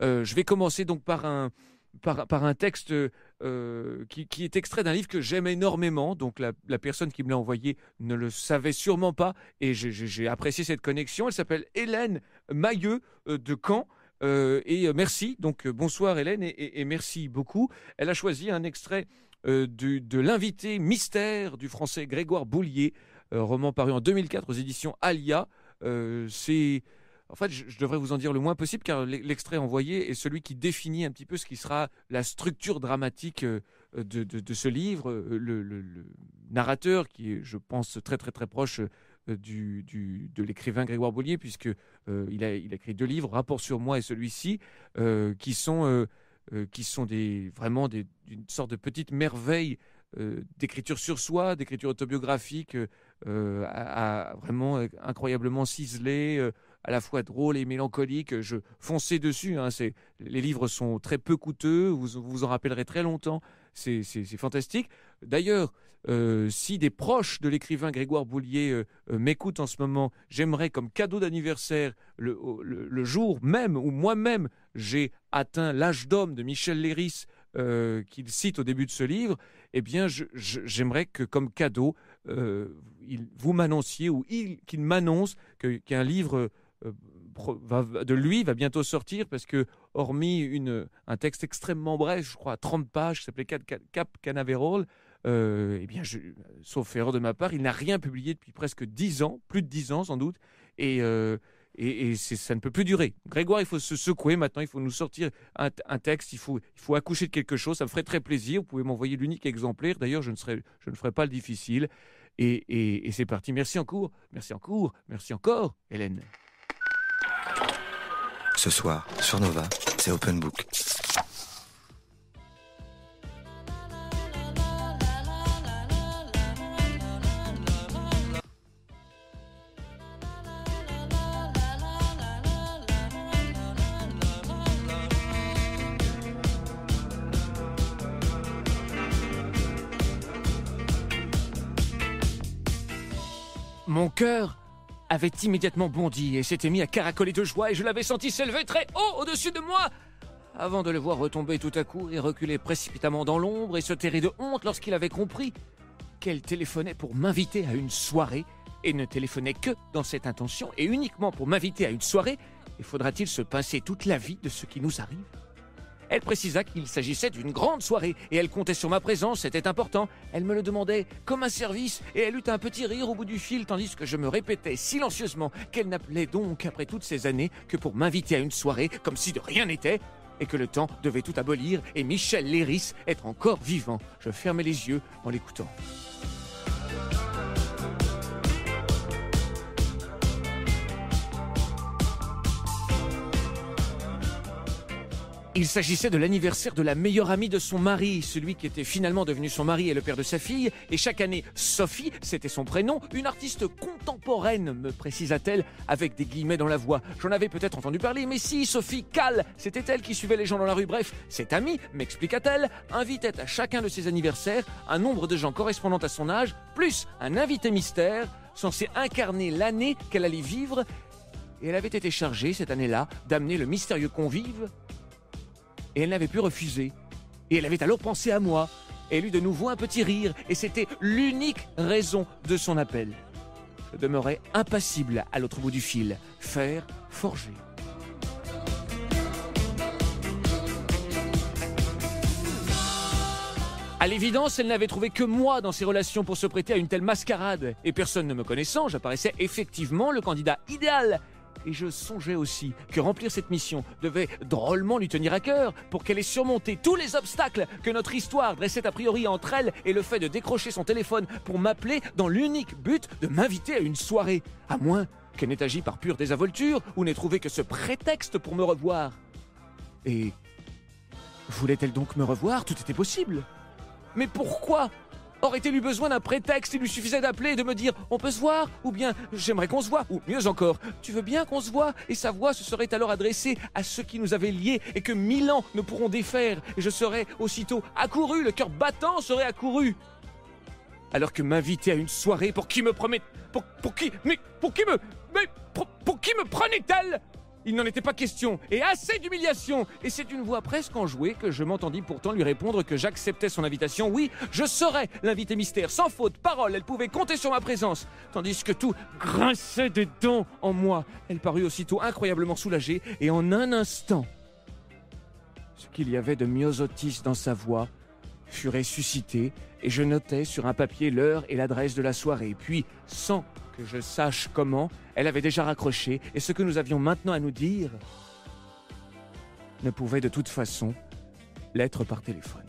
Je vais commencer donc par un texte qui est extrait d'un livre que j'aime énormément. Donc la personne qui me l'a envoyé ne le savait sûrement pas et j'ai apprécié cette connexion. Elle s'appelle Hélène Mailleux de Caen. Merci. Donc bonsoir Hélène et merci beaucoup. Elle a choisi un extrait de L'invité mystère du français Grégoire Boulier, roman paru en 2004 aux éditions Alia. En fait, je devrais vous en dire le moins possible car l'extrait envoyé est celui qui définit un petit peu ce qui sera la structure dramatique de ce livre. Le narrateur, qui est, je pense, très très très proche de l'écrivain Grégoire Boulier, puisque il a écrit 2 livres, Rapport sur moi et celui-ci, qui sont vraiment une sorte de petite merveille d'écriture sur soi, d'écriture autobiographique, vraiment incroyablement ciselée, à la fois drôle et mélancolique. Je fonçais dessus, hein, les livres sont très peu coûteux, vous vous en rappellerez très longtemps, c'est fantastique. D'ailleurs, si des proches de l'écrivain Grégoire Boulier m'écoutent en ce moment, j'aimerais comme cadeau d'anniversaire, le jour même où moi-même j'ai atteint l'âge d'homme de Michel Léris, qu'il cite au début de ce livre, eh bien j'aimerais que comme cadeau, vous m'annonciez ou qu'il m'annonce qu'un livre de lui va bientôt sortir, parce que hormis un texte extrêmement bref, je crois à 30 pages, qui s'appelait Cap Canaveral, eh bien sauf erreur de ma part, il n'a rien publié depuis presque 10 ans, plus de 10 ans sans doute, et ça ne peut plus durer. Grégoire, il faut se secouer maintenant, il faut nous sortir un texte, il faut accoucher de quelque chose, ça me ferait très plaisir. Vous pouvez m'envoyer l'unique exemplaire, d'ailleurs je ne ferai pas le difficile, et c'est parti. Merci encore, Hélène. Ce soir, sur Nova, c'est Open Book. Mon cœur avait immédiatement bondi et s'était mis à caracoler de joie, et je l'avais senti s'élever très haut au-dessus de moi, avant de le voir retomber tout à coup et reculer précipitamment dans l'ombre et se terrer de honte lorsqu'il avait compris qu'elle téléphonait pour m'inviter à une soirée, et ne téléphonait que dans cette intention, et uniquement pour m'inviter à une soirée. Et faudra-t-il se pincer toute la vie de ce qui nous arrive ? Elle précisa qu'il s'agissait d'une grande soirée et elle comptait sur ma présence, c'était important. Elle me le demandait comme un service et elle eut un petit rire au bout du fil, tandis que je me répétais silencieusement qu'elle n'appelait donc après toutes ces années que pour m'inviter à une soirée, comme si de rien n'était, et que le temps devait tout abolir et Michel Léris être encore vivant. Je fermais les yeux en l'écoutant. Il s'agissait de l'anniversaire de la meilleure amie de son mari, celui qui était finalement devenu son mari et le père de sa fille. Et chaque année, Sophie, c'était son prénom, une artiste contemporaine, me précisa-t-elle, avec des guillemets dans la voix. J'en avais peut-être entendu parler, mais si, Sophie Calle, c'était elle qui suivait les gens dans la rue. Bref, cette amie, m'expliqua-t-elle, invitait à chacun de ses anniversaires un nombre de gens correspondant à son âge, plus un invité mystère, censé incarner l'année qu'elle allait vivre. Et elle avait été chargée, cette année-là, d'amener le mystérieux convive. Et elle n'avait pu refuser. Et elle avait alors pensé à moi. Et elle eut de nouveau un petit rire. Et c'était l'unique raison de son appel. Je demeurais impassible à l'autre bout du fil. Fer forgé. À l'évidence, elle n'avait trouvé que moi dans ses relations pour se prêter à une telle mascarade. Et personne ne me connaissant, j'apparaissais effectivement le candidat idéal. Et je songeais aussi que remplir cette mission devait drôlement lui tenir à cœur pour qu'elle ait surmonté tous les obstacles que notre histoire dressait a priori entre elle et le fait de décrocher son téléphone pour m'appeler dans l'unique but de m'inviter à une soirée. À moins qu'elle n'ait agi par pure désinvolture ou n'ait trouvé que ce prétexte pour me revoir. Et voulait-elle donc me revoir ? Tout était possible. Mais pourquoi ? Aurait-elle eu besoin d'un prétexte ? Il lui suffisait d'appeler et de me dire « On peut se voir ?» ou bien « J'aimerais qu'on se voit » ou mieux encore « Tu veux bien qu'on se voit ?» Et sa voix se serait alors adressée à ceux qui nous avaient liés et que 1000 ans ne pourront défaire. Et je serais aussitôt accouru, le cœur battant serait accouru. Alors que m'inviter à une soirée pour qui me promet... Pour qui me prenait-elle ? Il n'en était pas question, et assez d'humiliation. Et c'est d'une voix presque enjouée que je m'entendis pourtant lui répondre que j'acceptais son invitation. Oui, je serais l'invité mystère, sans faute, parole, elle pouvait compter sur ma présence. Tandis que tout grinçait des dents en moi. Elle parut aussitôt incroyablement soulagée, et en un instant, ce qu'il y avait de myosotis dans sa voix fut ressuscité, et je notai sur un papier l'heure et l'adresse de la soirée. Puis, sans que je sache comment, elle avait déjà raccroché, et ce que nous avions maintenant à nous dire ne pouvait de toute façon l'être par téléphone.